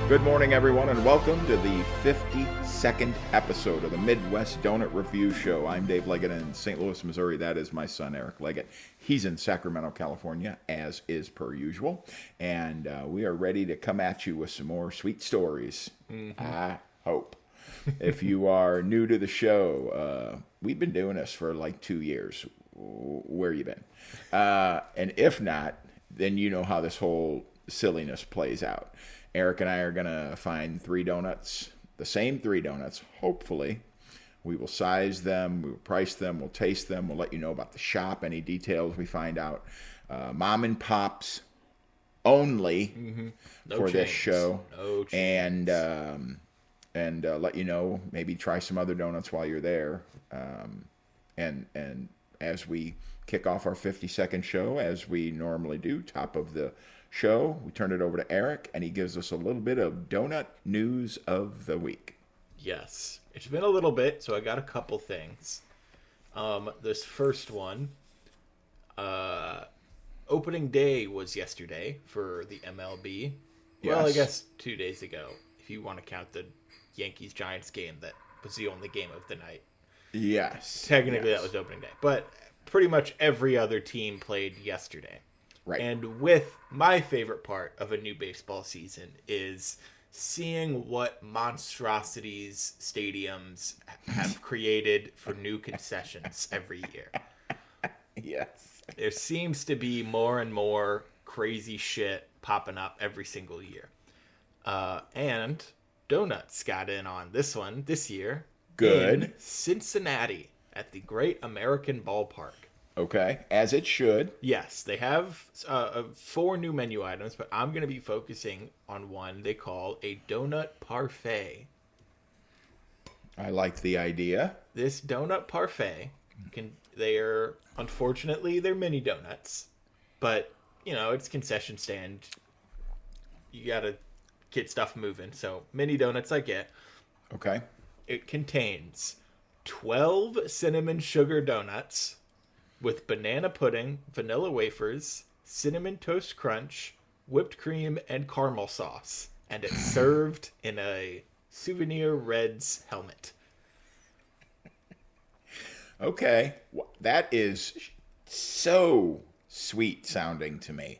Good morning, everyone, and welcome to the 52nd episode of the Midwest Donut Review Show. I'm Dave Leggett in St. Louis, Missouri. That is my son, Eric Leggett. He's in Sacramento, California, as is per usual. And we are ready to come at you with some more sweet stories. I hope. If you are new to the show, we've been doing this for like 2 years. Where you been? And if not, then you know how this whole silliness plays out. Eric and I are going to find three donuts, the same three donuts, hopefully. We will size them, we will price them, we'll taste them, we'll let you know about the shop, any details we find out. Mom and Pops only for this show. No change. And let you know, maybe try some other donuts while you're there. And as we kick off our 52nd show, as we normally do, top of the show, we turn it over to Eric, and he gives us a little bit of donut news of the week. Yes. It's been a little bit, so I got a couple things. This first one, opening day was yesterday for the MLB. Yes. Well, I guess 2 days ago, if you want to count the Yankees-Giants game that was the only game of the night. Yes. Technically, yes. That was opening day. But pretty much every other team played yesterday. Right. And with my favorite part of a new baseball season is seeing what monstrosities stadiums have created for new concessions every year. Yes. There seems to be more and more crazy shit popping up every single year. And Donuts got in on this one this year. Good. In Cincinnati at the Great American Ballpark. Okay, as it should. Yes, they have 4 new menu items, but I'm going to be focusing on one they call a donut parfait. I like the idea. This donut parfait, unfortunately, they're mini donuts, but, you know, it's concession stand. You got to get stuff moving, so mini donuts I get. Okay. It contains 12 cinnamon sugar donuts with banana pudding, vanilla wafers, cinnamon toast crunch, whipped cream, and caramel sauce. And it's served in a Souvenir Reds helmet. Okay. That is so sweet sounding to me.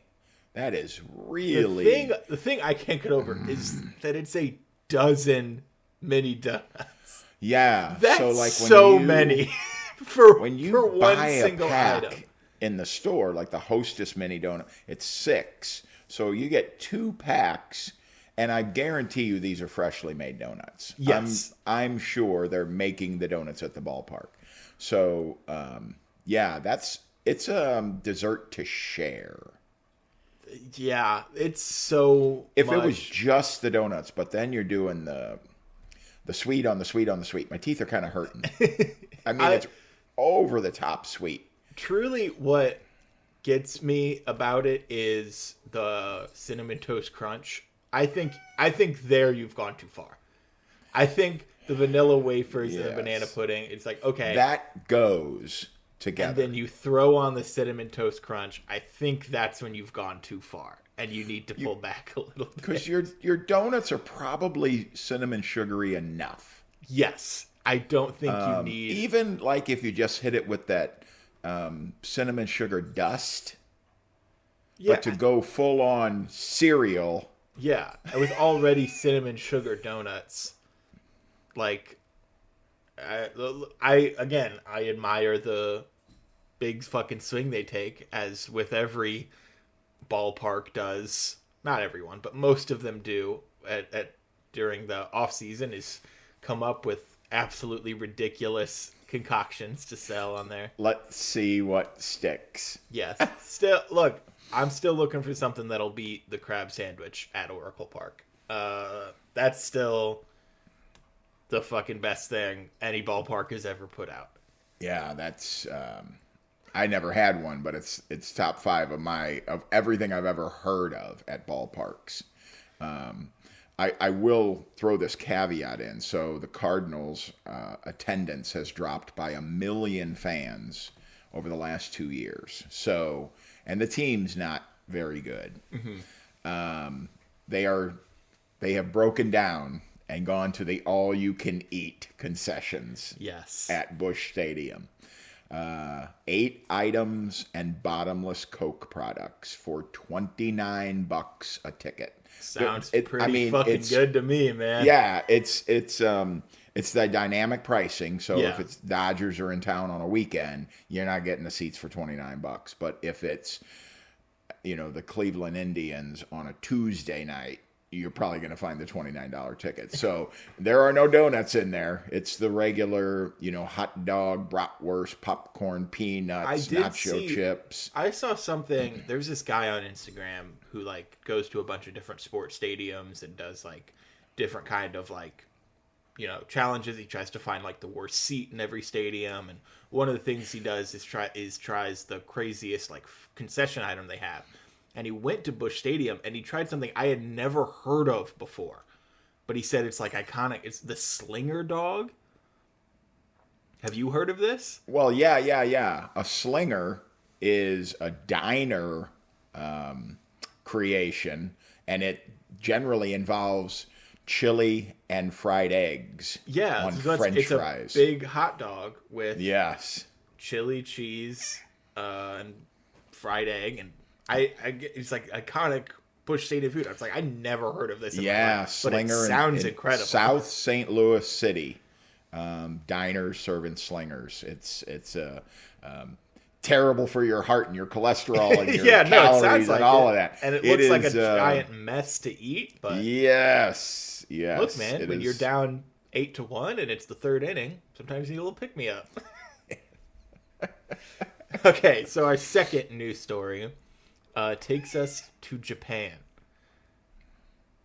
That is really... The thing I can't get over is that it's a dozen mini donuts. Yeah. That's so, like, many. for when you one buy a single pack item in the store, like the Hostess mini donut, it's 6. So you get 2 packs, and I guarantee you these are freshly made donuts. Yes. I'm sure they're making the donuts at the ballpark. So, yeah, it's a dessert to share. Yeah, it's so If much. it was just the donuts, but then you're doing the sweet on the sweet on the sweet. My teeth are kind of hurting. I mean, it's over the top sweet. Truly, what gets me about it is the cinnamon toast crunch. I think there you've gone too far. I think the vanilla wafers and the banana pudding, it's like, okay. That goes together. And then you throw on the cinnamon toast crunch. I think that's when you've gone too far. And you need to pull back a little bit. Because your donuts are probably cinnamon sugary enough. Yes. I don't think you need... Even like if you just hit it with that cinnamon sugar dust. Yeah. But to go full on cereal. Yeah. With already cinnamon sugar donuts. Like, I admire the big fucking swing they take, as with every ballpark does. Not everyone, but most of them do during the off season, is come up with absolutely ridiculous concoctions to sell on there. Let's see what sticks. Yes. I'm still looking for something that'll beat the crab sandwich at Oracle Park. That's still the fucking best thing any ballpark has ever put out. Yeah, that's I never had one, but it's top 5 of everything I've ever heard of at ballparks. I will throw this caveat in. So the Cardinals' attendance has dropped by 1 million fans over the last 2 years. So, and the team's not very good. Mm-hmm. They are they have broken down and gone to the all-you-can-eat concessions Yes. at Busch Stadium. 8 items and bottomless Coke products for $29 a ticket. Sounds pretty fucking good to me, man. Yeah, it's the dynamic pricing. So Yeah. if it's Dodgers are in town on a weekend, you're not getting the seats for $29. But if it's the Cleveland Indians on a Tuesday night, you're probably going to find the $29 ticket. So there are no donuts in there. It's the regular, hot dog, bratwurst, popcorn, peanuts, nacho chips. I saw something. There's this guy on Instagram who goes to a bunch of different sports stadiums and does different kind of challenges. He tries to find the worst seat in every stadium, and one of the things he does is tries the craziest concession item they have. And he went to Busch Stadium and he tried something I had never heard of before. But he said it's iconic. It's the Slinger dog. Have you heard of this? Well, yeah. A Slinger is a diner creation, and it generally involves chili and fried eggs on French fries. It's a big hot dog with chili, cheese, and fried egg, and it's iconic Busch Stadium food. I was I never heard of this. Slinger. But it sounds incredible. South St. Louis City, diners serving Slingers. It's terrible for your heart and your cholesterol and your calories and all of that. And it looks like a giant mess to eat. But yes. Look, man, when you're down 8-1 and it's the third inning, sometimes you need a little pick me up. Okay, so our second news story takes us to Japan.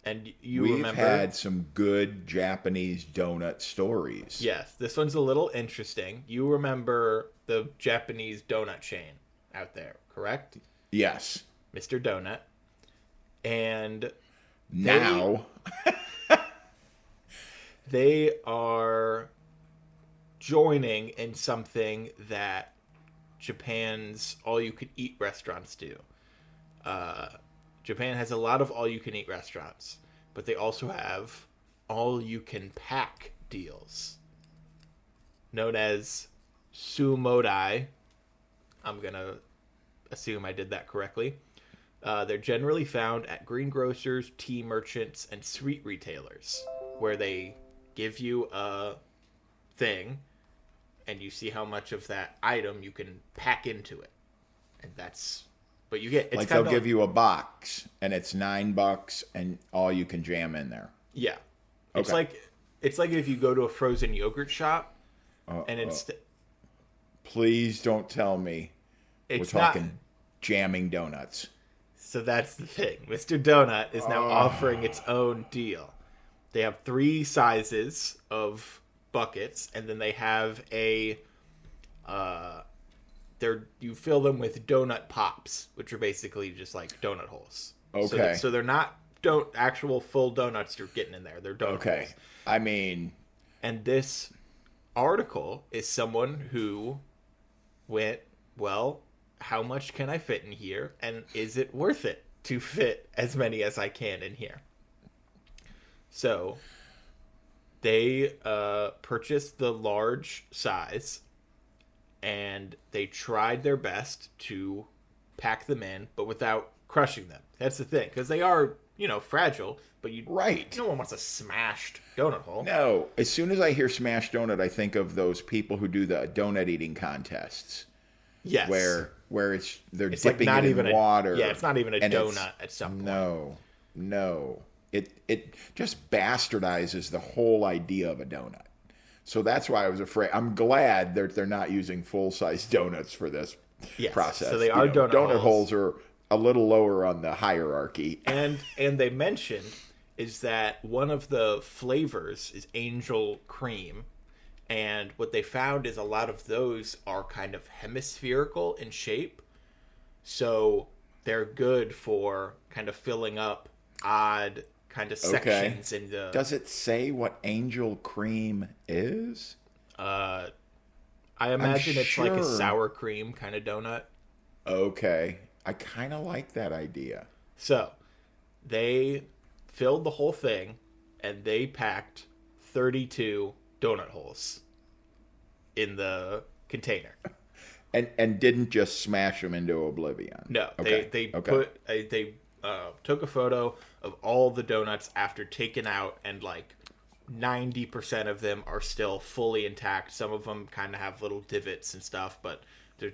And We've had some good Japanese donut stories. Yes, this one's a little interesting. You remember the Japanese donut chain out there, correct? Yes. Mr. Donut. And now they are joining in something that Japan's all-you-can-eat restaurants do. Japan has a lot of all-you-can-eat restaurants, but they also have all-you-can-pack deals, known as sumodai. I'm going to assume I did that correctly. They're generally found at greengrocers, tea merchants, and sweet retailers, where they give you a thing, and you see how much of that item you can pack into it. And that's... But you get... It's they'll give you a box, and it's $9, and all you can jam in there. Yeah. It's it's like if you go to a frozen yogurt shop, and it's... Please don't tell me we're talking jamming donuts. So that's the thing. Mr. Donut is now offering its own deal. They have 3 sizes of buckets, and then they have a... you fill them with donut pops, which are basically just like donut holes. Okay. So they're not actual full donuts you're getting in there. They're donut holes. I mean... And this article is someone who went, well, how much can I fit in here? And is it worth it to fit as many as I can in here? So they purchased the large size, and they tried their best to pack them in, but without crushing them. That's the thing, because they are, fragile, but no one wants a smashed donut hole. No. As soon as I hear smashed donut, I think of those people who do the donut eating contests. Yes. Where they're dipping it in water. It's not even a donut at some point. No. It just bastardizes the whole idea of a donut. So that's why I was afraid. I'm glad that they're not using full-size donuts for this process. So they are donut holes are a little lower on the hierarchy. And they mentioned is that one of the flavors is angel cream. And what they found is a lot of those are kind of hemispherical in shape. So they're good for kind of filling up odd kind of sections in the... Does it say what angel cream is? I imagine it's like a sour cream kind of donut. Okay. I kind of like that idea. So they filled the whole thing, and they packed 32 donut holes in the container. And didn't just smash them into oblivion. No, Okay. they took a photo of all the donuts after taken out, and like 90% of them are still fully intact. Some of them kind of have little divots and stuff, but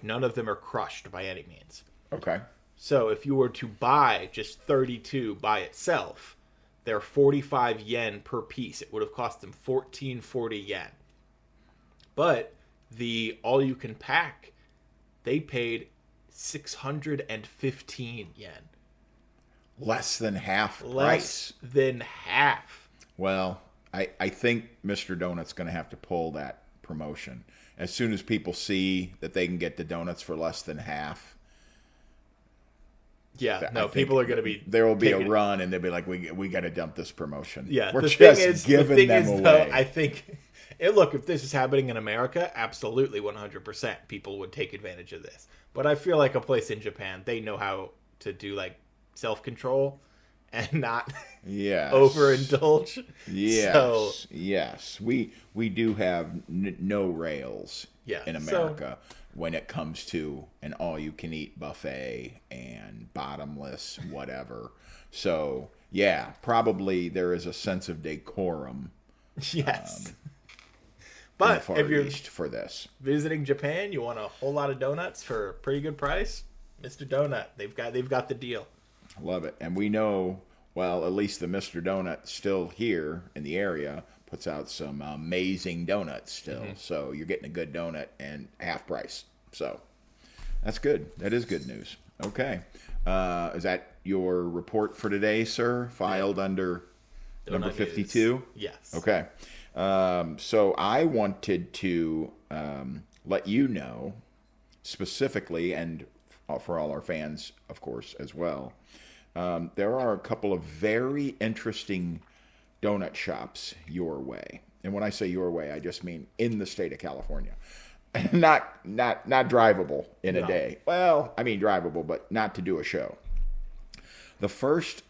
none of them are crushed by any means. Okay. So if you were to buy just 32 by itself, they're 45 yen per piece. It would have cost them 1440 yen. But the all-you-can-pack, they paid 615 yen. Less than half Less price. than half. Well, I think Mr. Donut's going to have to pull that promotion. As soon as people see that they can get the donuts for less than half. Yeah, no, people are going to be... There will be a run, and they'll be like, we got to dump this promotion. Yeah, We're just giving them away. Though, I think... look, if this is happening in America, absolutely 100% people would take advantage of this. But I feel like a place in Japan, they know how to do, like, self-control and not overindulge. Yes, yes. We do have no rails in America when it comes to an all-you-can-eat buffet and bottomless whatever. So, yeah, probably there is a sense of decorum. Yes. But if you're for this, visiting Japan, you want a whole lot of donuts for a pretty good price, Mr. Donut, they've got the deal. Love it. And we know, well, at least the Mr. Donut still here in the area puts out some amazing donuts still. Mm-hmm. So you're getting a good donut and half price. So that's good. That is good news. Okay. Is that your report for today, sir? Filed under donut number 52? News. Yes. Okay. So I wanted to let you know specifically, and for all our fans, of course, as well, there are a couple of very interesting donut shops your way. And when I say your way, I just mean in the state of California. not drivable in a day. Well, I mean drivable, but not to do a show. The first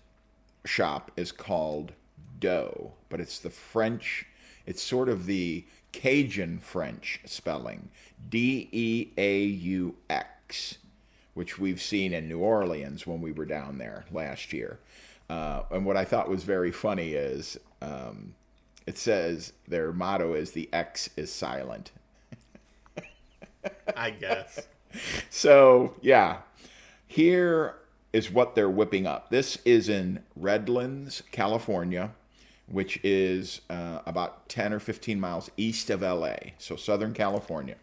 shop is called Dough, but it's the French, it's sort of the Cajun French spelling, Deaux, which we've seen in New Orleans when we were down there last year. And what I thought was very funny is it says their motto is the X is silent. I guess. So, yeah, here is what they're whipping up. This is in Redlands, California, which is about 10 or 15 miles east of LA, so Southern California.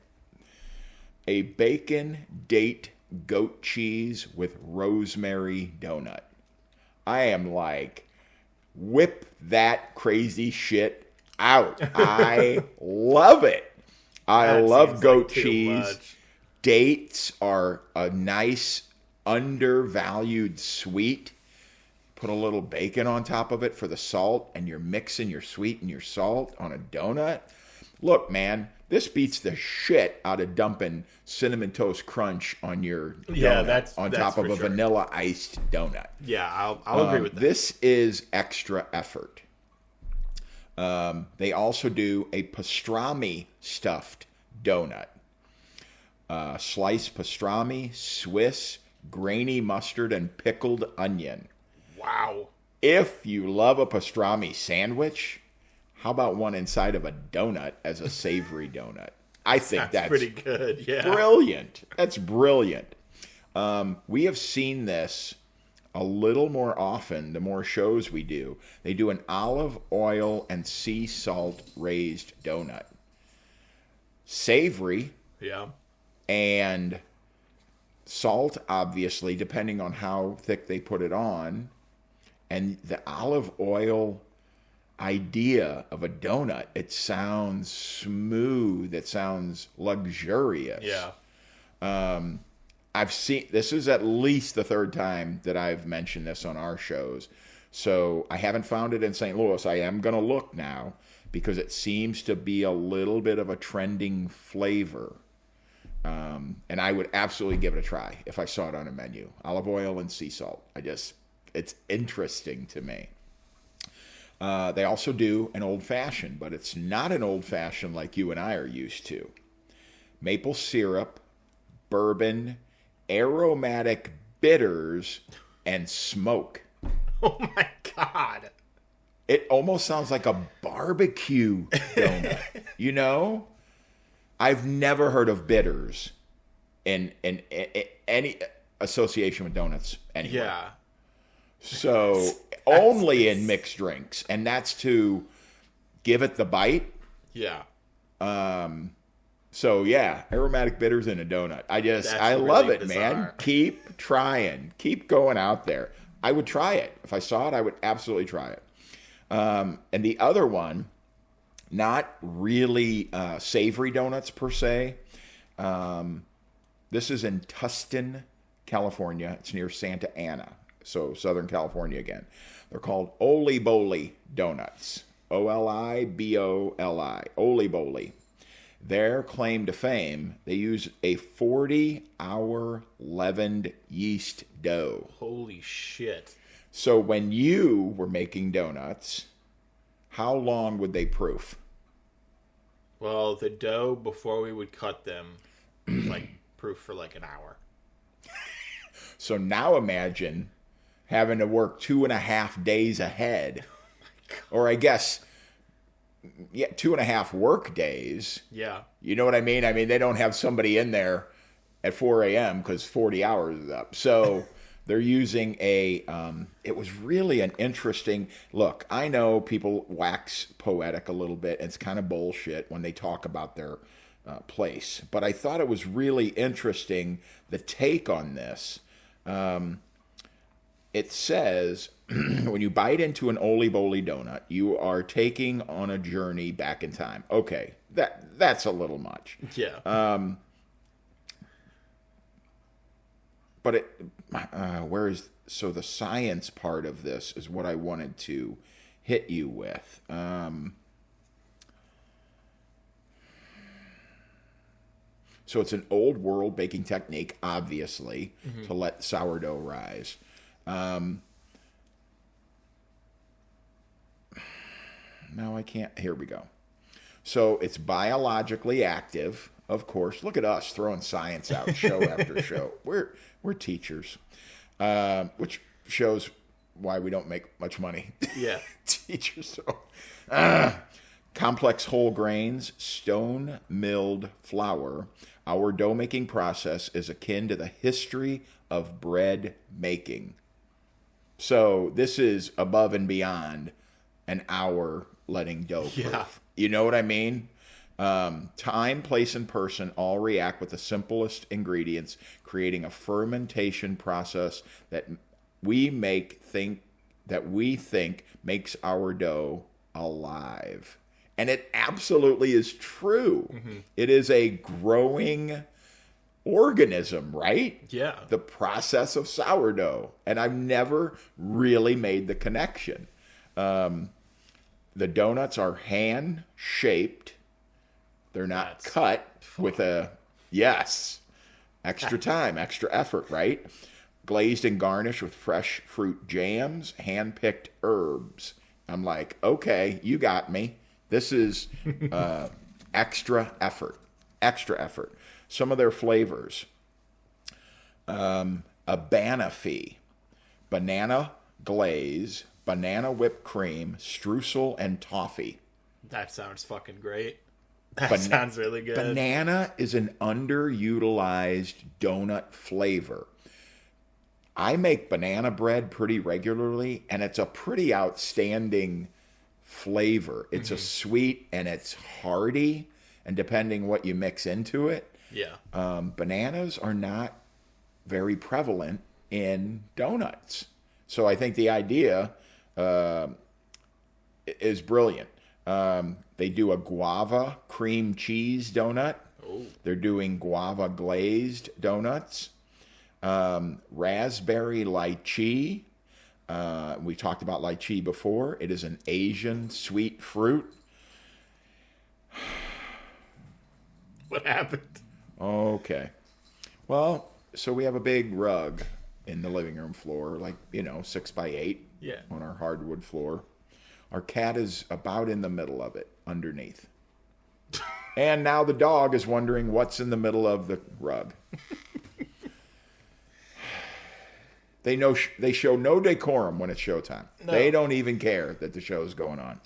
A bacon date goat cheese with rosemary donut. I am like, whip that crazy shit out. I love it. I love goat cheese. Much. Dates are a nice, undervalued sweet. Put a little bacon on top of it for the salt, and you're mixing your sweet and your salt on a donut. Look, man, this beats the shit out of dumping Cinnamon Toast Crunch on your donut on top of a vanilla iced donut. Yeah, I'll agree with that. This is extra effort. They also do a pastrami stuffed donut. Sliced pastrami, Swiss, grainy mustard, and pickled onion. Wow. If you love a pastrami sandwich, how about one inside of a donut as a savory donut? I think that's pretty good. Yeah. Brilliant. That's brilliant. We have seen this a little more often the more shows we do. They do an olive oil and sea salt raised donut. Savory. Yeah. And salt, obviously, depending on how thick they put it on. And the olive oil idea of a donut, it sounds smooth. It sounds luxurious. Yeah. I've seen, this is at least the third time that I've mentioned this on our shows. So I haven't found it in St. Louis. I am going to look now because it seems to be a little bit of a trending flavor. And I would absolutely give it a try if I saw it on a menu. Olive oil and sea salt. It's interesting to me. They also do an old-fashioned, but it's not an old-fashioned like you and I are used to. Maple syrup, bourbon, aromatic bitters, and smoke. Oh my God. It almost sounds like a barbecue donut. You know? I've never heard of bitters in any association with donuts anyway. Yeah. So only in mixed drinks, and that's to give it the bite. Yeah. So yeah, aromatic bitters in a donut. I That's love really it, man. bizarre. Keep trying. Keep going out there. I would try it. If I saw it, I would absolutely try it. And the other one, not really savory donuts per se. This is in Tustin, California. It's near Santa Ana, so Southern California again. They're called Oli Boli donuts. Oliboli. Oli Boli. Their claim to fame, they use a 40-hour leavened yeast dough. Holy shit. So when you were making donuts, how long would they proof? Well, the dough, before we would cut them, like, proof for like an hour. So now imagine having to work 2.5 days ahead. Or I guess, 2.5 work days. Yeah. You know what I mean? I mean, they don't have somebody in there at 4 a.m. because 40 hours is up. So they're using it was really an interesting, look, I know people wax poetic a little bit. It's kind of bullshit when they talk about their place. But I thought it was really interesting, the take on this. It says, when you bite into an Oli Boli donut, you are taking on a journey back in time. Okay, that's a little much. Yeah. But so the science part of this is what I wanted to hit you with. So it's an old world baking technique, obviously, to let sourdough rise. Now I can't. Here we go. So it's biologically active, of course. Look at us throwing science out show after show. We're teachers, which shows why we don't make much money. Yeah. Teachers. So, complex whole grains, stone milled flour. Our dough making process is akin to the history of bread making. So this is above and beyond an hour letting dough proof. Yeah. You know what I mean? Time, place, and person all react with the simplest ingredients, creating a fermentation process that we think makes our dough alive. And it absolutely is true. Mm-hmm. It is a growing organism, right? Yeah. The process of sourdough. And I've never really made the connection. The donuts are hand shaped. They're not cut with extra time, extra effort, right? Glazed and garnished with fresh fruit jams, hand-picked herbs. I'm like, okay, you got me. This is extra effort. Some of their flavors. A Banoffee, banana glaze, banana whipped cream, streusel, and toffee. That sounds fucking great. That sounds really good. Banana is an underutilized donut flavor. I make banana bread pretty regularly, and it's a pretty outstanding flavor. It's a sweet and it's hearty, and depending what you mix into it. Yeah. Bananas are not very prevalent in donuts. So I think the idea is brilliant. They do a guava cream cheese donut. Oh. They're doing guava glazed donuts. Raspberry lychee. We talked about lychee before. It is an Asian sweet fruit. What happened? Okay. Well, so we have a big rug in the living room floor, like, 6x8 Yeah. on our hardwood floor. Our cat is about in the middle of it, underneath. And now the dog is wondering what's in the middle of the rug. They show no decorum when it's showtime. No. They don't even care that the show is going on.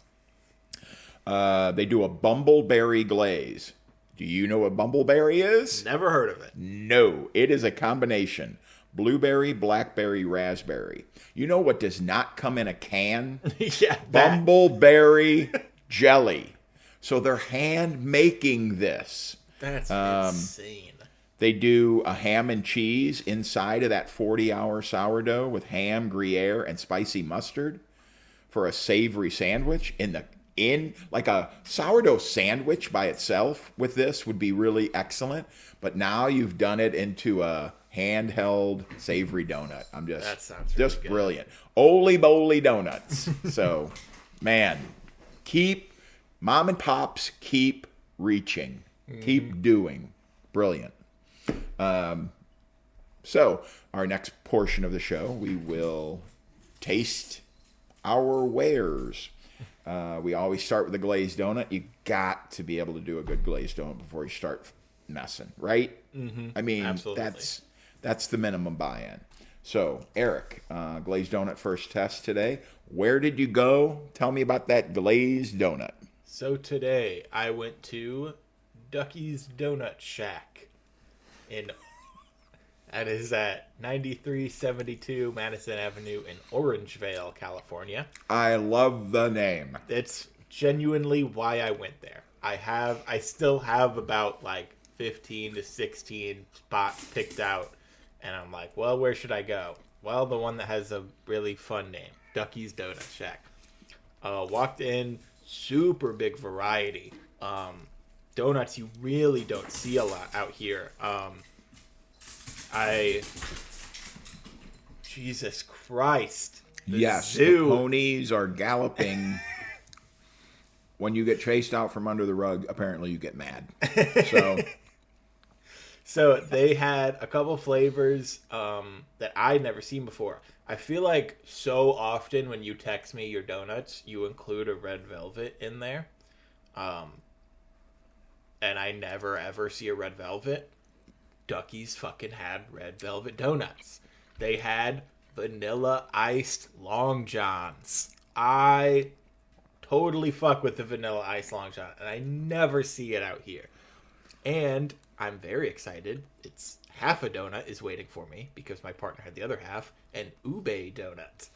They do a bumbleberry glaze. Do you know what bumbleberry is? Never heard of it. No, it is a combination. Blueberry, blackberry, raspberry. You know what does not come in a can? Yeah, bumbleberry jelly. So they're hand making this. That's insane. They do a ham and cheese inside of that 40-hour sourdough with ham, Gruyere, and spicy mustard for a savory sandwich. Like a sourdough sandwich by itself with this would be really excellent. But now you've done it into a handheld savory donut. That sounds really good. Brilliant. Oly boly donuts. So, man, mom and pops keep reaching. Keep doing. Brilliant. So, our next portion of the show, we will taste our wares. We always start with a glazed donut. You got to be able to do a good glazed donut before you start messing, right? Mm-hmm. I mean, absolutely. That's the minimum buy-in. So, Eric, glazed donut first test today. Where did you go? Tell me about that glazed donut. So today I went to Ducky's Donut Shack that is at 9372 Madison Avenue in Orangevale, California. I love the name. It's genuinely why I went there. I still have about like 15 to 16 spots picked out, and I'm like, well, where should I go? Well, the one that has a really fun name, Ducky's Donut Shack. Walked in, super big variety. Donuts you really don't see a lot out here. Jesus Christ. Yes, zoo. The ponies are galloping. When you get chased out from under the rug, apparently you get mad. So they had a couple flavors that I'd never seen before. I feel like so often when you text me your donuts, you include a red velvet in there. And I never ever see a red velvet. Ducky's fucking had red velvet donuts. They had vanilla iced Long Johns. I totally fuck with the vanilla iced Long John, and I never see it out here. And I'm very excited. It's half a donut is waiting for me because my partner had the other half, an ube donut.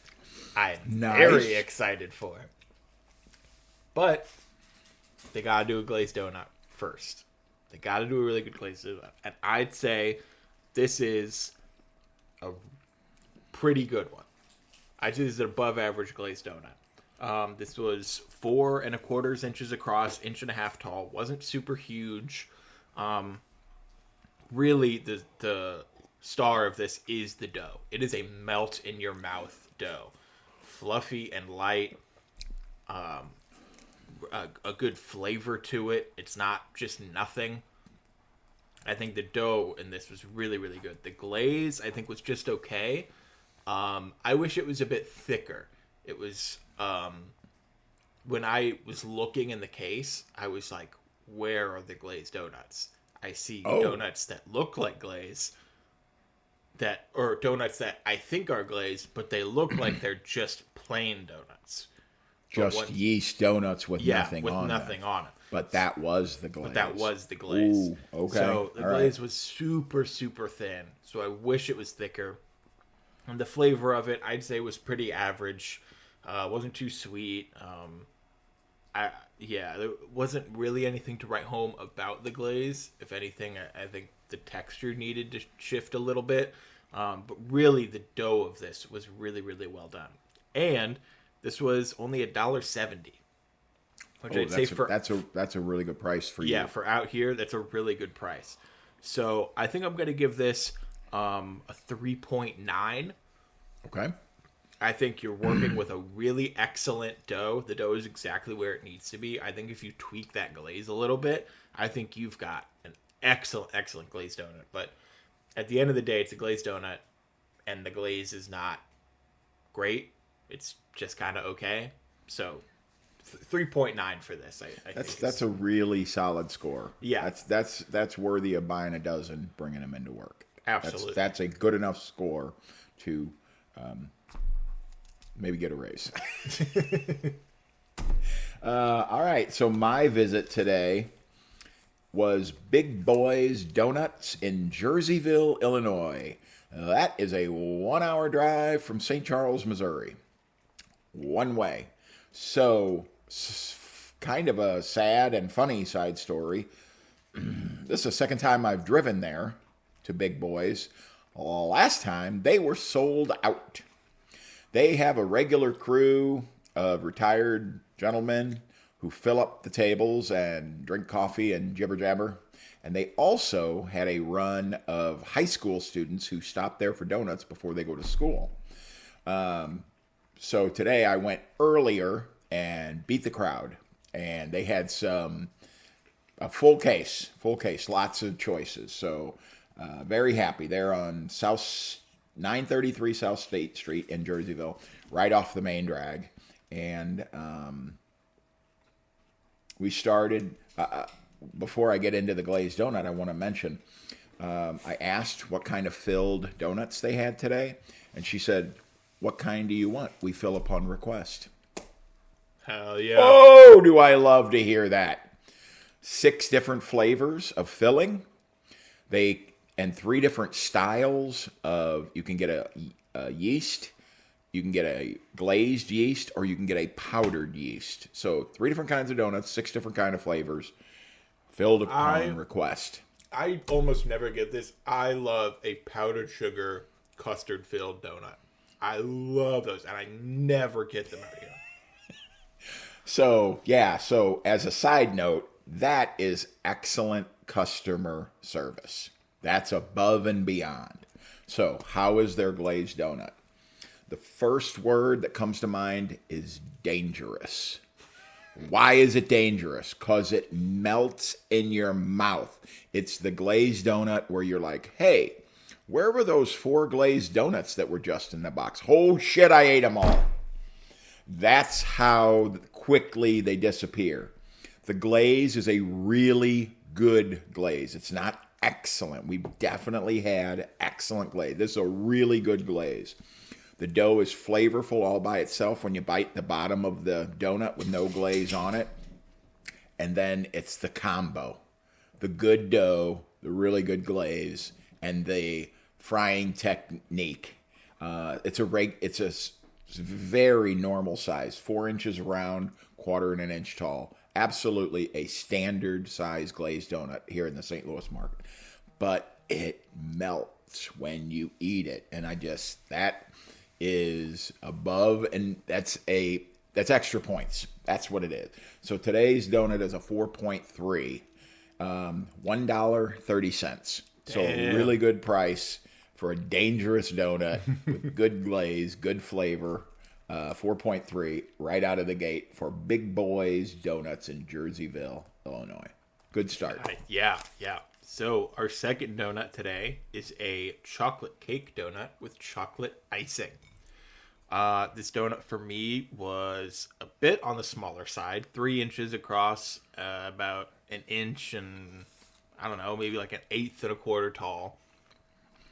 I'm very excited for it. But they gotta do a glazed donut first. They got to do a really good glazed donut. And I'd say this is a pretty good one. I'd say this is an above average glazed donut. This was 4 1/4 inches across, 1.5 inches tall. Wasn't super huge. Really, the star of this is the dough. It is a melt in your mouth dough. Fluffy and light. A good flavor to it. It's not just nothing. I think the dough in this was really, really good. The glaze, I think, was just okay. I wish it was a bit thicker. It was, when I was looking in the case, I was like, where are the glazed donuts? I see donuts that look like glaze, or donuts that I think are glazed, but they look like they're just plain donuts. Just yeast donuts with nothing on it. But that was the glaze. Ooh, okay. So the glaze was super, super thin. So I wish it was thicker. And the flavor of it, I'd say, was pretty average. Wasn't too sweet. There wasn't really anything to write home about the glaze. If anything, I think the texture needed to shift a little bit. But really, the dough of this was really, really well done. And this was only $1.70. Which I'd say that's a really good price for you. Yeah, for out here, that's a really good price. So I think I'm going to give this a 3.9. Okay. I think you're working with a really excellent dough. The dough is exactly where it needs to be. I think if you tweak that glaze a little bit, I think you've got an excellent, excellent glazed donut. But at the end of the day, it's a glazed donut, and the glaze is not great. It's just kind of okay. So 3.9 for this. I think That's a really solid score. Yeah. That's worthy of buying a dozen, bringing them into work. Absolutely. That's a good enough score to maybe get a raise. All right, so my visit today was Big Boy's Donuts in Jerseyville, Illinois. That is a 1-hour drive from St. Charles, Missouri. One way. So, kind of a sad and funny side story. This is the second time I've driven there to Big Boy's. Last time, they were sold out. They have a regular crew of retired gentlemen who fill up the tables and drink coffee and jibber jabber. And they also had a run of high school students who stop there for donuts before they go to school. So today I went earlier and beat the crowd. And they had a full case, lots of choices. So very happy. They're on 933 South State Street in Jerseyville, right off the main drag. And we started, before I get into the glazed donut, I want to mention, I asked what kind of filled donuts they had today. And she said, "What kind do you want? We fill upon request." Hell yeah. Oh, do I love to hear that. 6 different flavors of filling. And 3 different styles of, you can get a yeast, you can get a glazed yeast, or you can get a powdered yeast. So 3 different kinds of donuts, 6 different kind of flavors, filled upon request. I almost never get this. I love a powdered sugar custard filled donut. I love those, and I never get them out here. So, yeah, so as a side note, that is excellent customer service. That's above and beyond. So, how is their glazed donut? The first word that comes to mind is dangerous. Why is it dangerous? Because it melts in your mouth. It's the glazed donut where you're like, hey, where were those 4 glazed donuts that were just in the box? Oh shit, I ate them all. That's how quickly they disappear. The glaze is a really good glaze. It's not excellent. We've definitely had excellent glaze. This is a really good glaze. The dough is flavorful all by itself when you bite the bottom of the donut with no glaze on it. And then it's the combo. The good dough, the really good glaze, and the frying technique. It's a very normal size, 4 inches around, 1/4 inch tall. Absolutely a standard size glazed donut here in the St. Louis market. But it melts when you eat it. And that is above, and that's extra points. That's what it is. So today's donut is a 4.3, $1.30. So a really good price for a dangerous donut with good glaze, good flavor. 4.3 right out of the gate for Big Boy's Donuts in Jerseyville, Illinois. Good start. Yeah. So our second donut today is a chocolate cake donut with chocolate icing. This donut for me was a bit on the smaller side, 3 inches across, about an inch and, I don't know, maybe like an 1/8 and a quarter tall.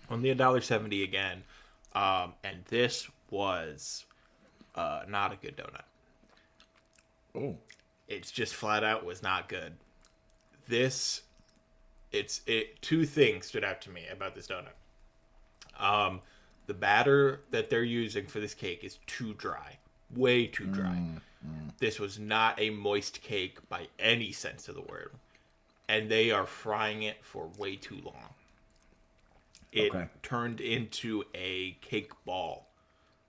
Only $1.70 again. And this was not a good donut. Oh. It's just flat out was not good. Two things stood out to me about this donut. The batter that they're using for this cake is too dry. Way too dry. This was not a moist cake by any sense of the word. And they are frying it for way too long. It turned into a cake ball,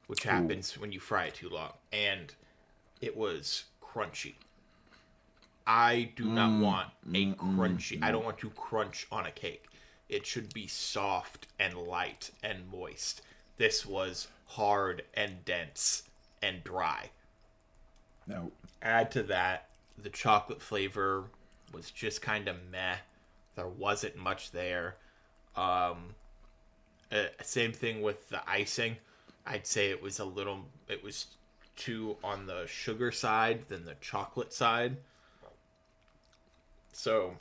which happens when you fry it too long. And it was crunchy. I do not want a crunchy. I don't want to crunch on a cake. It should be soft and light and moist. This was hard and dense and dry. No. Add to that, the chocolate flavor was just kind of meh. There wasn't much there. Same thing with the icing. I'd say it was too on the sugar side than the chocolate side. So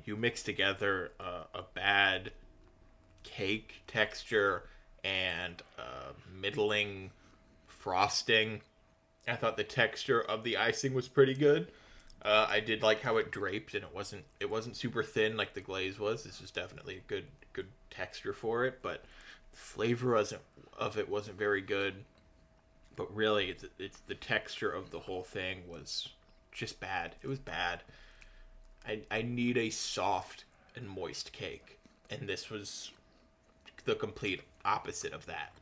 you mix together a bad cake texture and middling frosting. I thought the texture of the icing was pretty good. I did like how it draped, and it wasn't super thin like the glaze was. This was definitely a good texture for it, but the flavor of it wasn't very good. But really, it's the texture of the whole thing was just bad. It was bad. I need a soft and moist cake, and this was the complete opposite of that.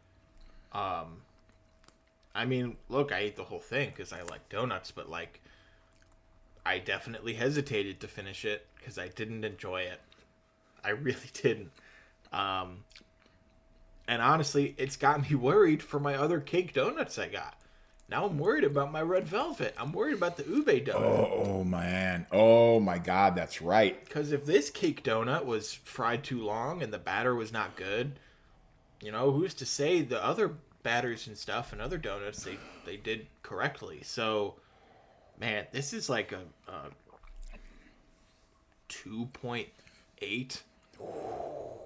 I mean, look, I ate the whole thing because I like donuts, but like, I definitely hesitated to finish it because I didn't enjoy it. I really didn't. And honestly, it's got me worried for my other cake donuts I got. Now I'm worried about my red velvet. I'm worried about the ube donut. Oh, man. Oh, my God, that's right. Because if this cake donut was fried too long and the batter was not good, who's to say the other batters and stuff and other donuts, they did correctly. So, man, this is like a 2.8.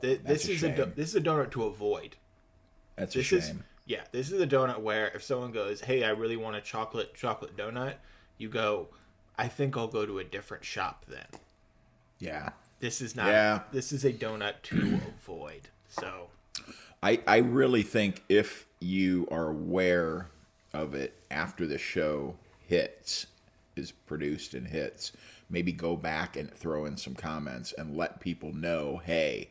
This is a donut to avoid. That's a shame. This is a donut where if someone goes, "Hey, I really want a chocolate donut," you go, "I think I'll go to a different shop then." Yeah. This is not. Yeah. This is a donut to avoid. So, I really think if you are aware of it after the show is produced and hits, maybe go back and throw in some comments and let people know, hey,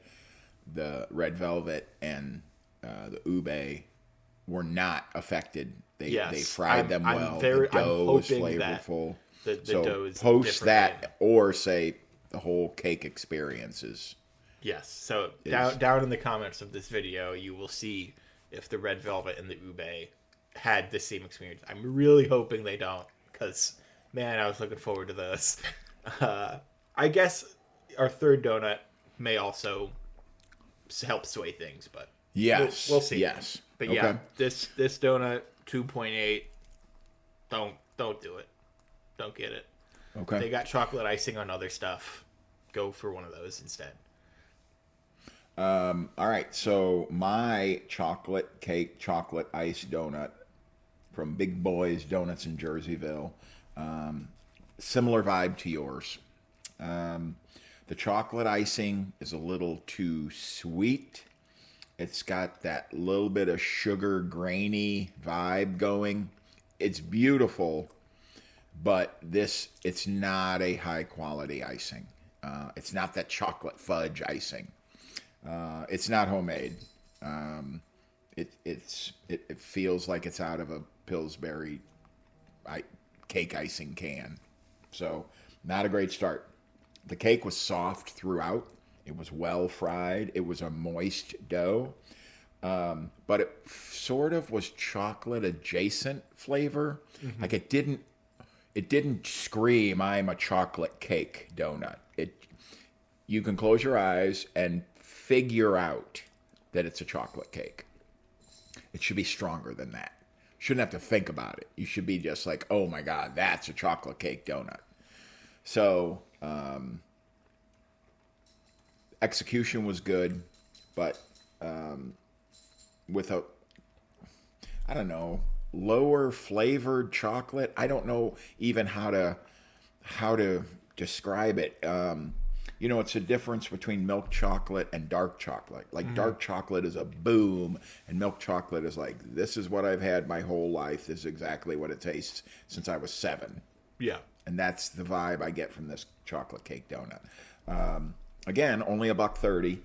the red velvet and the ube were not affected. They fried them well. The dough was flavorful. The dough is post that or say the whole cake experience is. Yes. So down in the comments of this video, you will see if the red velvet and the ube had the same experience. I'm really hoping they don't, because man, I was looking forward to this. I guess our third donut may also help sway things, but yes, we'll see. Yes, but okay. Yeah, this donut 2.8. Don't do it. Don't get it. Okay. They got chocolate icing on other stuff. Go for one of those instead. All right. So my chocolate ice donut from Big Boys Donuts in Jerseyville. Similar vibe to yours. The chocolate icing is a little too sweet. It's got that little bit of sugar grainy vibe going. It's beautiful, but it's not a high quality icing. It's not that chocolate fudge icing. It's not homemade. It feels like it's out of a Pillsbury cake icing can. So not a great start. The cake was soft throughout. It was well fried. It was a moist dough. But it sort of was chocolate adjacent flavor. Mm-hmm. Like it didn't scream, I'm a chocolate cake donut. You can close your eyes and figure out that it's a chocolate cake. It should be stronger than that. Shouldn't have to think about it. You should be just like, oh my God, that's a chocolate cake donut. So, execution was good, but with I don't know, lower flavored chocolate. I don't know even how to describe it. It's a difference between milk chocolate and dark chocolate. Like dark chocolate is a boom, and milk chocolate is like, this is what I've had my whole life. This is exactly what it tastes since I was 7. Yeah. And that's the vibe I get from this chocolate cake donut. Again, only $1.30.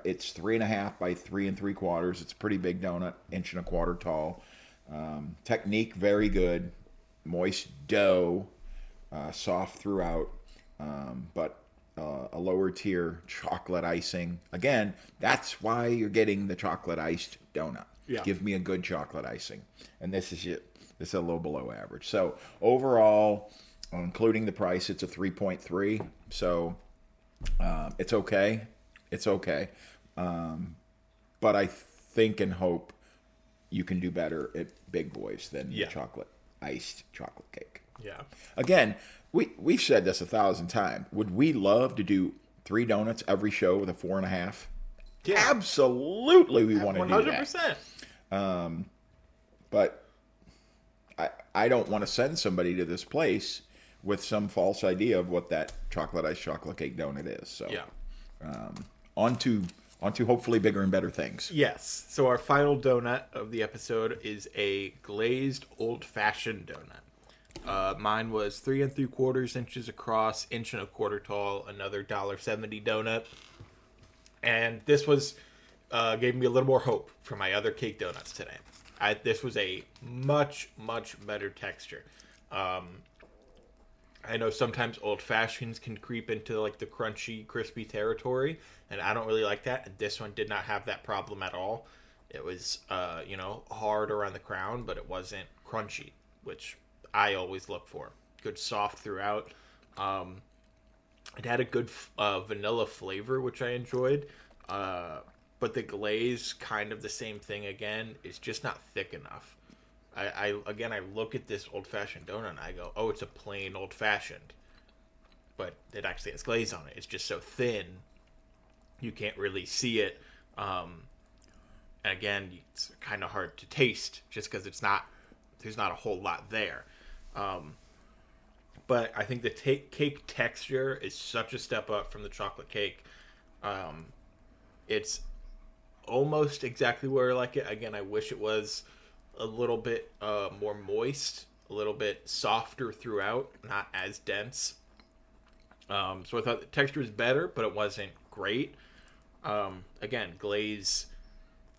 It's 3.5 by 3 3/4. It's a pretty big donut, 1.25 inches tall. Technique very good. Moist dough, soft throughout, but a lower tier chocolate icing. Again, that's why you're getting the chocolate iced donut. Yeah. Give me a good chocolate icing, and this is it. This is a little below average. So overall, including the price, it's a 3.3. So it's okay. It's okay. But I think and hope you can do better at Big Boys than Yeah. iced chocolate cake. Yeah. Again, we've said this 1,000 times. Would we love to do 3 donuts every show with a 4.5? Yeah. Absolutely, we want to do that. 100%. But I don't want to send somebody to this place with some false idea of what that iced chocolate cake donut is. So, Yeah. On to hopefully bigger and better things. Yes. So our final donut of the episode is a glazed old-fashioned donut. Mine was 3 3/4 inches across, 1 1/4 inch tall, another $1.70 donut. And this was gave me a little more hope for my other cake donuts today. This was a much, much better texture. I know sometimes old fashions can creep into like the crunchy, crispy territory, and I don't really like that. And this one did not have that problem at all. It was, hard around the crown, but it wasn't crunchy, which I always look for. Good soft throughout. It had a good vanilla flavor, which I enjoyed. But the glaze, kind of the same thing again, is just not thick enough. I look at this old-fashioned donut and I go, oh, it's a plain old-fashioned. But it actually has glaze on it. It's just so thin, you can't really see it. And again, it's kind of hard to taste just because there's not a whole lot there. But I think the cake texture is such a step up from the chocolate cake. It's almost exactly where I like it. Again, I wish it was a little bit more moist, a little bit softer throughout, not as dense. So I thought the texture was better, but it wasn't great. Again, glaze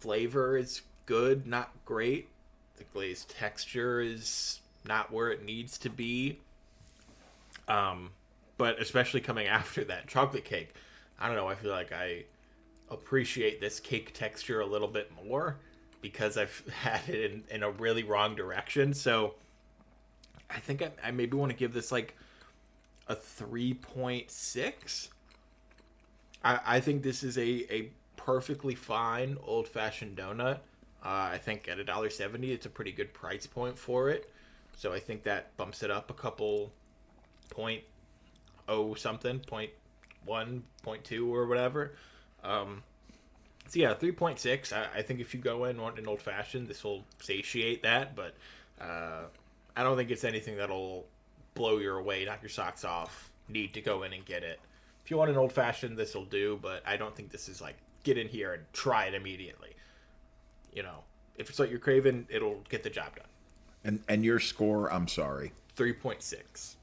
flavor is good, not great. The glaze texture is not where it needs to be. But especially coming after that chocolate cake, I don't know, I feel like I appreciate this cake texture a little bit more because I've had it in a really wrong direction. So I think I maybe want to give this like a 3.6. I think this is a perfectly fine old-fashioned donut. I think at $1.70 it's a pretty good price point for it. So I think that bumps it up a couple .0 something, 0.1, 0.2 or whatever. So yeah, 3.6. I think if you go in wanting an old fashioned, this will satiate that, but I don't think it's anything that'll blow you away, knock your socks off. Need to go in and get it. If you want an old fashioned, this will do, but I don't think this is like get in here and try it immediately. If it's what you're craving, it'll get the job done. And your score, I'm sorry. 3.6.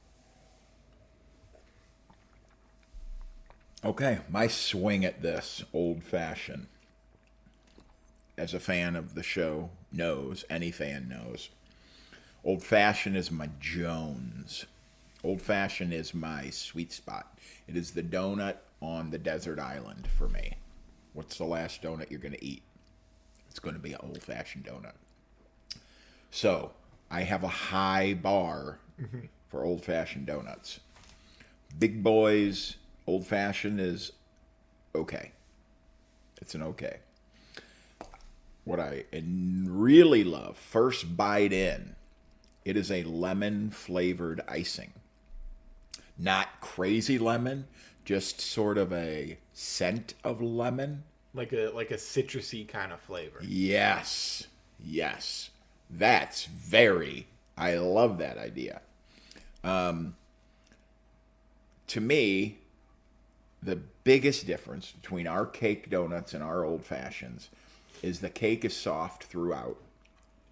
Okay, my swing at this old-fashioned, as a fan of the show knows, any fan knows, old-fashioned is my Jones. Old-fashioned is my sweet spot. It is the donut on the desert island for me. What's the last donut you're going to eat? It's going to be an old-fashioned donut. So, I have a high bar for old-fashioned donuts. Big Boys old-fashioned is okay. It's an okay. What I really love, first bite in, it is a lemon-flavored icing. Not crazy lemon, just sort of a scent of lemon. Like a citrusy kind of flavor. Yes. I love that idea. To me, the biggest difference between our cake donuts and our old fashions is the cake is soft throughout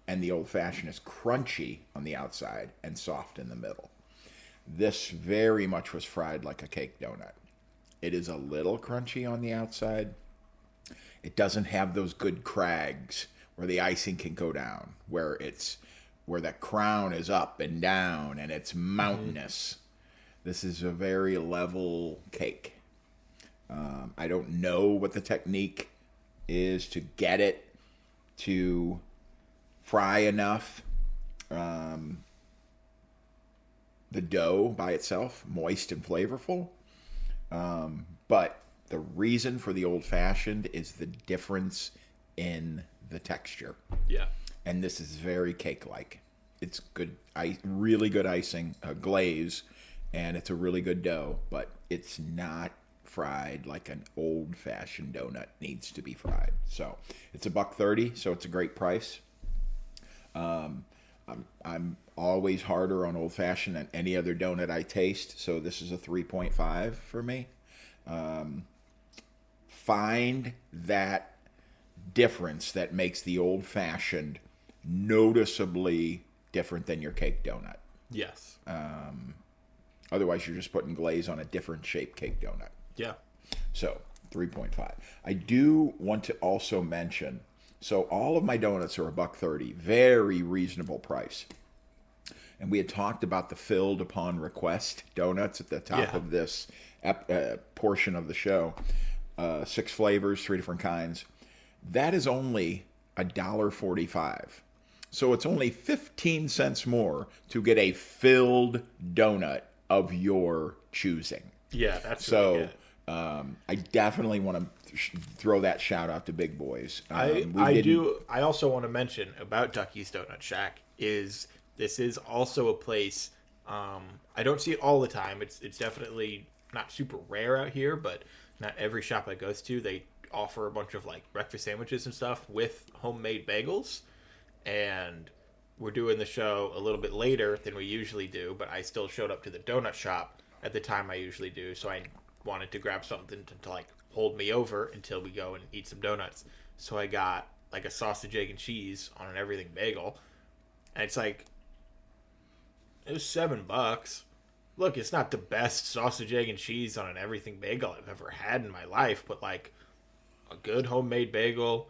and the old fashioned is crunchy on the outside and soft in the middle. This very much was fried like a cake donut. It is a little crunchy on the outside. It doesn't have those good crags where the icing can go down, where the crown is up and down and it's mountainous. This is a very level cake. I don't know what the technique is to get it to fry enough. The dough by itself, moist and flavorful. But the reason for the old-fashioned is the difference in the texture. Yeah. and this is very cake-like. It's good, really good icing, glaze, and it's a really good dough, but it's not fried like an old-fashioned donut needs to be fried. So it's $1.30, so it's a great price. I'm always harder on old-fashioned than any other donut I taste, so this is a 3.5 for me. Find that difference that makes the old-fashioned noticeably different than your cake donut. Yes. Otherwise, you're just putting glaze on a different shaped cake donut. Yeah. So 3.5. I do want to also mention, so all of my donuts are $1.30, very reasonable price. And we had talked about the filled upon request donuts at the top of this portion of the show. 6 flavors, 3 different kinds. That is only $1.45. So it's only 15 cents more to get a filled donut of your choosing. Yeah, that's so. Really good. I definitely want to throw that shout out to Big Boys. I also want to mention about Ducky's Donut Shack is this is also a place. I don't see it all the time. It's definitely not super rare out here, but not every shop I go to they offer a bunch of like breakfast sandwiches and stuff with homemade bagels. And we're doing the show a little bit later than we usually do, but I still showed up to the donut shop at the time I usually do, so I wanted to grab something to like hold me over until we go and eat some donuts. So I got like a sausage, egg, and cheese on an everything bagel, and it's like it was $7. Look, it's not the best sausage, egg, and cheese on an everything bagel I've ever had in my life, but like a good homemade bagel,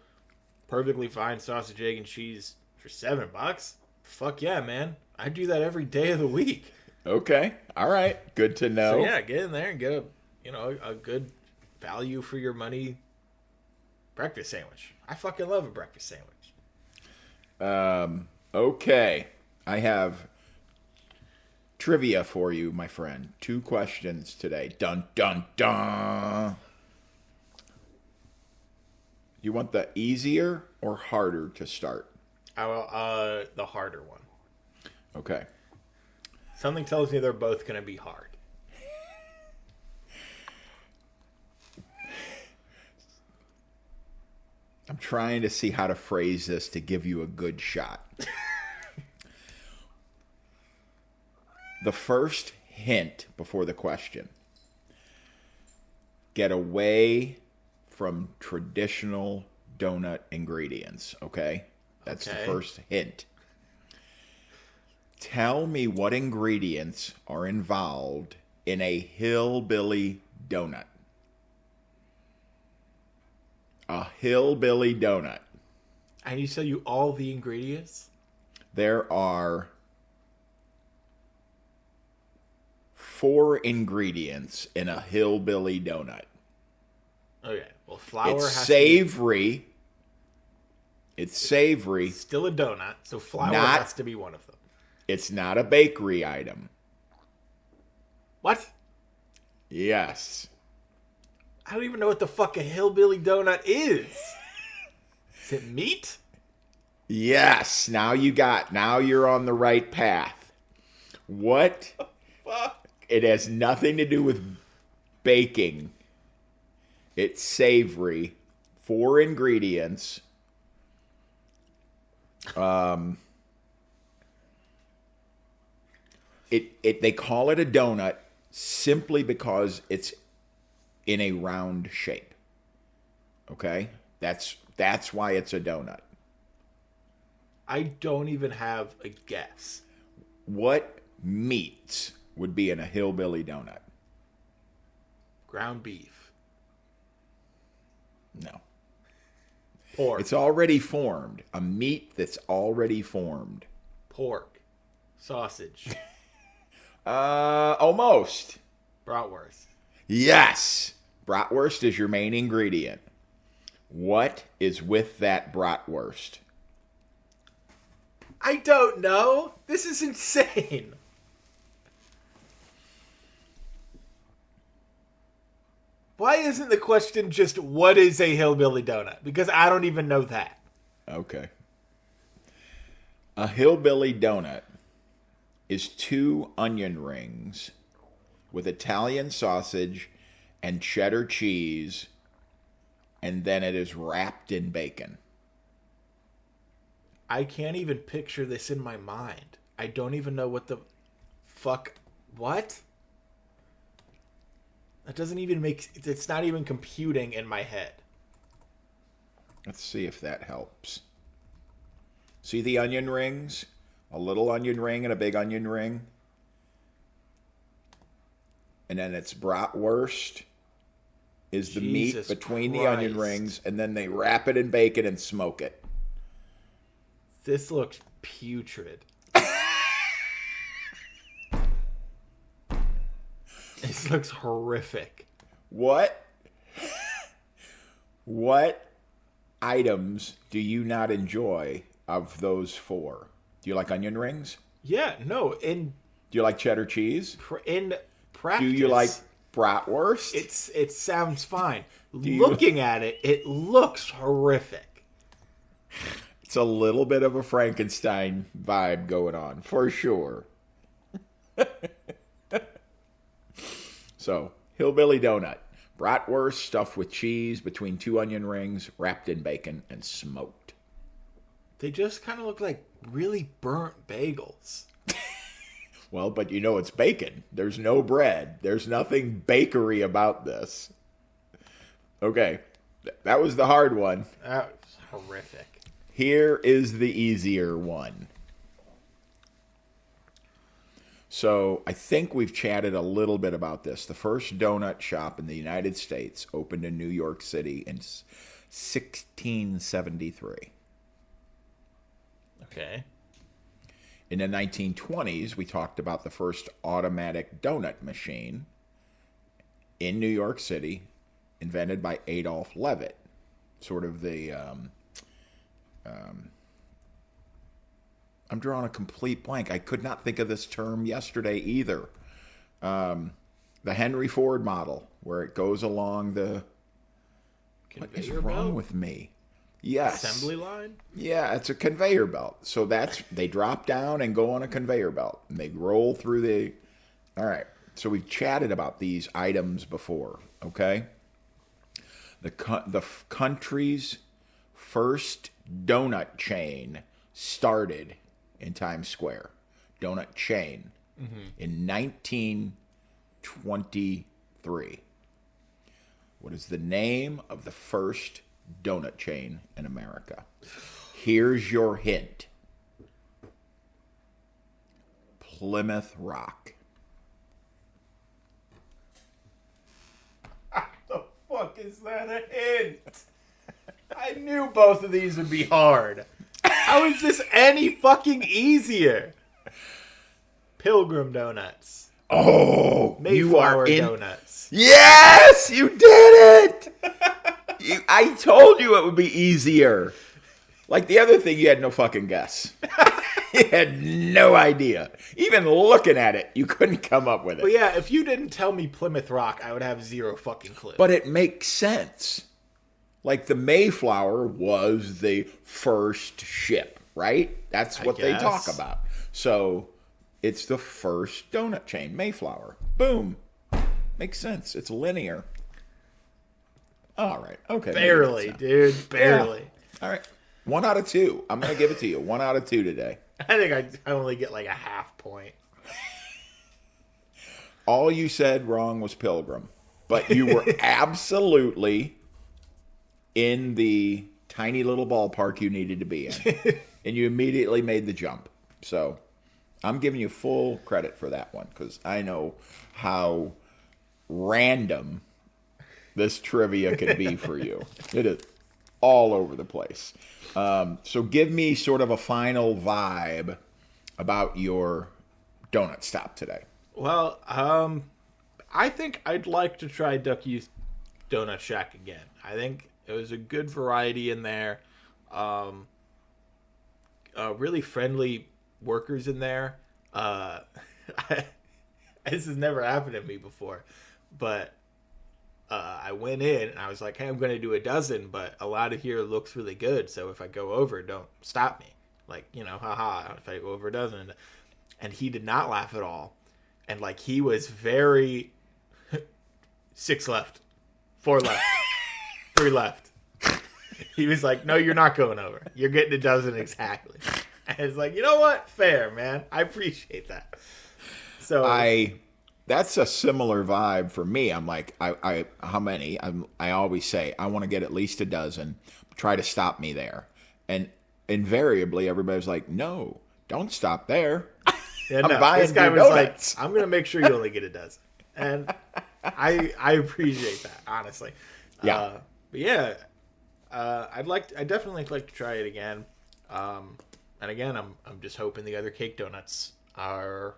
perfectly fine sausage, egg, and cheese for $7. Fuck yeah, man! I do that every day of the week. Okay, all right, good to know. So yeah, get in there and get a good value for your money breakfast sandwich. I fucking love a breakfast sandwich. Okay, I have trivia for you, my friend. 2 questions today. Dun dun dun. You want the easier or harder to start? The harder one. Okay. Something tells me they're both going to be hard. I'm trying to see how to phrase this to give you a good shot. The first hint before the question. Get away from traditional donut ingredients, okay? That's the first hint. Tell me what ingredients are involved in a hillbilly donut. A hillbilly donut. I need to tell you all the ingredients? There are 4 ingredients in a hillbilly donut. Okay, well, flour It's has savory. to It's savory. be... Still a donut, so flour Not- has to be one of them. It's not a bakery item. What? Yes. I don't even know what the fuck a hillbilly donut is. Is it meat? Yes. Now you're on the right path. What? Fuck. It has nothing to do with baking. It's savory. 4 ingredients. They call it a donut simply because it's in a round shape. Okay? That's why it's a donut. I don't even have a guess. What meats would be in a hillbilly donut? Ground beef. No. Pork. It's already formed. A meat that's already formed. Pork. Sausage. Almost. Bratwurst. Yes. Bratwurst is your main ingredient. What is with that bratwurst? I don't know. This is insane. Why isn't the question just what is a hillbilly donut? Because I don't even know that. Okay. A hillbilly donut is 2 onion rings with Italian sausage and cheddar cheese, and then it is wrapped in bacon. I can't even picture this in my mind. I don't even know what the fuck. What? That doesn't even make. It's not even computing in my head. Let's see if that helps. See the onion rings? A little onion ring and a big onion ring. And then it's bratwurst is the Jesus meat between Christ. the onion rings, and then they wrap it in bacon and smoke it. This looks putrid. This looks horrific. What items do you not enjoy of those 4? Do you like onion rings? Yeah, no. In Do you like cheddar cheese? practice, Do you like bratwurst? it sounds fine. Looking at it, it looks horrific. It's a little bit of a Frankenstein vibe going on, for sure. So, hillbilly donut. Bratwurst stuffed with cheese between 2 onion rings, wrapped in bacon, and smoked. They just kind of look like really burnt bagels. Well, but you know it's bacon. There's no bread. There's nothing bakery about this. Okay, that was the hard one. That was horrific. Here is the easier one. So I think we've chatted a little bit about this. The first donut shop in the United States opened in New York City in 1673. Okay. In the 1920s, we talked about the first automatic donut machine in New York City, invented by Adolf Levitt. Sort of the... I'm drawing a complete blank. I could not think of this term yesterday either. The Henry Ford model, where it goes along the... What is wrong with me? Yes. Assembly line? Yeah, it's a conveyor belt. So they drop down and go on a conveyor belt. And they roll through the... All right. So we've chatted about these items before, okay? The country's first donut chain started in Times Square. Donut chain. In 1923. What is the name of the first donut chain in America? Here's your hint. Plymouth Rock. The fuck is that a hint? I knew both of these would be hard. How is this any fucking easier? Pilgrim Donuts. Oh, Mayflower Donuts. Yes, you did it. I told you it would be easier. Like the other thing, you had no fucking guess. You had no idea. Even looking at it, you couldn't come up with it. But yeah, if you didn't tell me Plymouth Rock, I would have zero fucking clue. But it makes sense. Like the Mayflower was the first ship, right? That's what they talk about. So it's the first donut chain, Mayflower. Boom. Makes sense. It's linear. All right. Okay. Barely, dude. Barely. Yeah. All right. 1 out of 2. I'm going to give it to you. 1 out of 2 today. I think I only get like a half point. All you said wrong was Pilgrim. But you were absolutely in the tiny little ballpark you needed to be in. And you immediately made the jump. So I'm giving you full credit for that one because I know how random this trivia can be for you. It is all over the place. So give me sort of a final vibe about your donut stop today. Well, I think I'd like to try Ducky's Donut Shack again. I think it was a good variety in there. Really friendly workers in there. This has never happened to me before, but I went in and I was like, hey, I'm going to do a dozen, but a lot of here looks really good, so if I go over, don't stop me. Like, haha, if I go over a dozen. And he did not laugh at all. And, like, he was very 6 left, 4 left, 3 left. He was like, no, you're not going over. You're getting a dozen exactly. And it's like, you know what? Fair, man. I appreciate that. So that's a similar vibe for me. I'm like, how many? I always say I want to get at least a dozen. Try to stop me there. And invariably, everybody's like, no, don't stop there. Yeah, I'm buying this guy was donuts. like, I'm going to make sure you only get a dozen. And I appreciate that, honestly. Yeah. But yeah, I definitely like to try it again. And again, I'm just hoping the other cake donuts are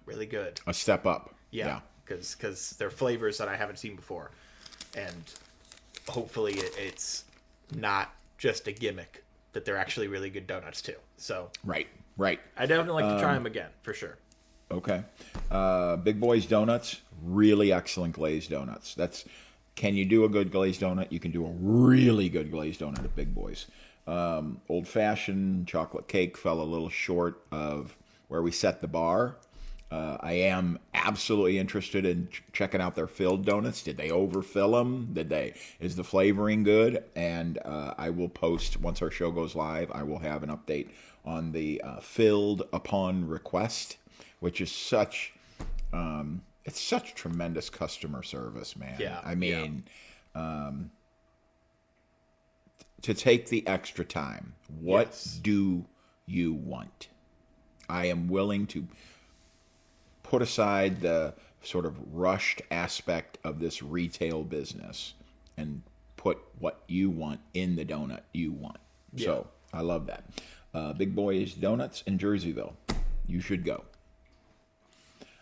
really good. A step up. Yeah. Because they're flavors that I haven't seen before. And hopefully it's not just a gimmick, that they're actually really good donuts too. So Right. I definitely like to try them again, for sure. Okay. Big Boy's Donuts, really excellent glazed donuts. Can you do a good glazed donut? You can do a really good glazed donut at Big Boy's. Old Fashioned chocolate cake fell a little short of where we set the bar. I am absolutely interested in checking out their filled donuts. Did they overfill them? Is the flavoring good? And I will post, once our show goes live, I will have an update on the filled upon request, which is such tremendous customer service, man. Yeah. I mean, to take the extra time, what do you want? I am willing to put aside the sort of rushed aspect of this retail business and put what you want in the donut you want. Yeah. So I love that. Big Boy's Donuts in Jerseyville. You should go.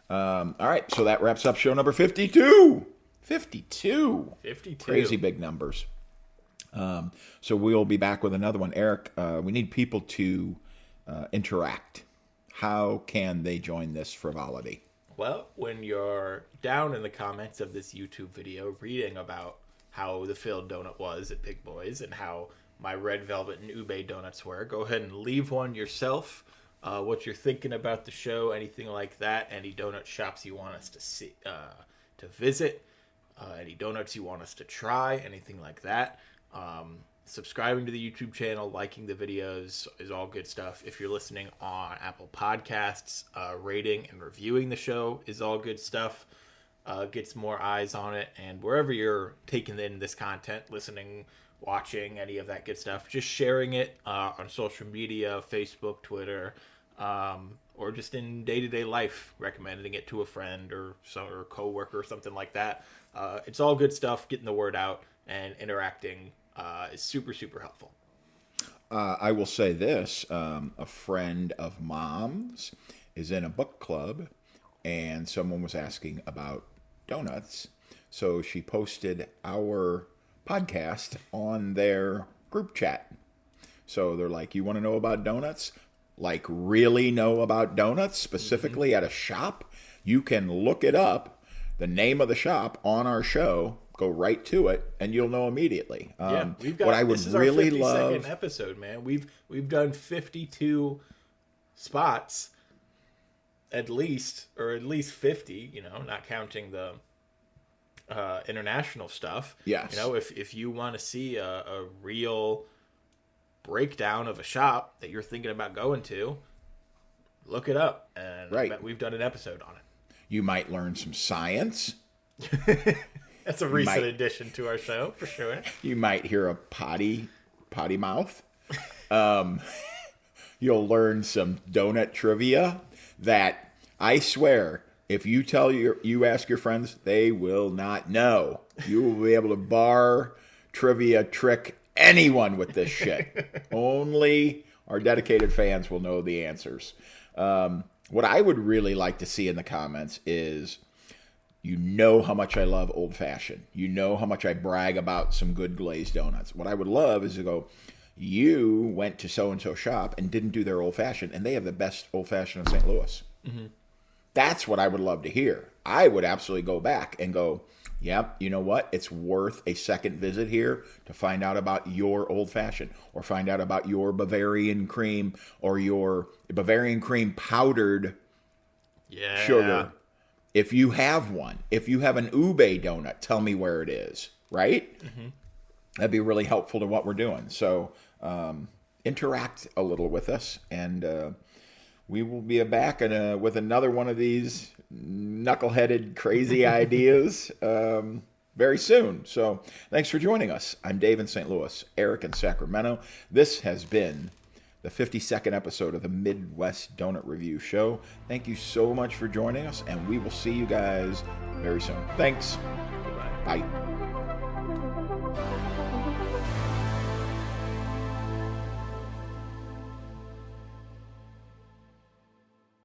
All right, so that wraps up show number 52. 52. Crazy big numbers. So we'll be back with another one. Eric, we need people to interact. How can they join this frivolity? Well, when you're down in the comments of this YouTube video reading about how the filled donut was at Big Boy's and how my red velvet and ube donuts were, go ahead and leave one yourself. What you're thinking about the show, anything like that, any donut shops you want us to see, to visit, any donuts you want us to try, anything like that. Subscribing to the YouTube channel, liking the videos is all good stuff. If you're listening on Apple Podcasts, rating and reviewing the show is all good stuff. Gets more eyes on it. And wherever you're taking in this content, listening, watching, any of that good stuff, just sharing it on social media, Facebook, Twitter, or just in day-to-day life, recommending it to a friend or a coworker or something like that. It's all good stuff. Getting the word out and interacting is super, super helpful. I will say this. A friend of Mom's is in a book club, and someone was asking about donuts. So she posted our podcast on their group chat. So they're like, you want to know about donuts? Like, really know about donuts, specifically at a shop? You can look it up, the name of the shop on our show, go right to it, and you'll know immediately. We've got, what I would this is really our 52nd love episode, man. We've done 52 spots, at least 50. Not counting the international stuff. Yes. If you want to see a real breakdown of a shop that you're thinking about going to, look it up, and right. We've done an episode on it. You might learn some science. That's a recent addition to our show, for sure. You might hear a potty mouth. You'll learn some donut trivia that I swear, if you ask your friends, they will not know. You will be able to bar trivia trick anyone with this shit. Only our dedicated fans will know the answers. What I would really like to see in the comments is, how much I love Old Fashioned. How much I brag about some good glazed donuts. What I would love is to go, you went to so-and-so shop and didn't do their Old Fashioned, and they have the best Old Fashioned in St. Louis. Mm-hmm. That's what I would love to hear. I would absolutely go back and go, yep, you know what? It's worth a second visit here to find out about your old fashioned, or find out about your Bavarian cream, or your Bavarian cream powdered sugar. If you have one, if you have an ube donut, tell me where it is, right? Mm-hmm. That'd be really helpful to what we're doing. So interact a little with us, and we will be back with another one of these knuckleheaded, crazy ideas very soon. So thanks for joining us. I'm Dave in St. Louis, Eric in Sacramento. This has been the 52nd episode of the Midwest Donut Review Show. Thank you so much for joining us, and we will see you guys very soon. Thanks. Goodbye. Bye.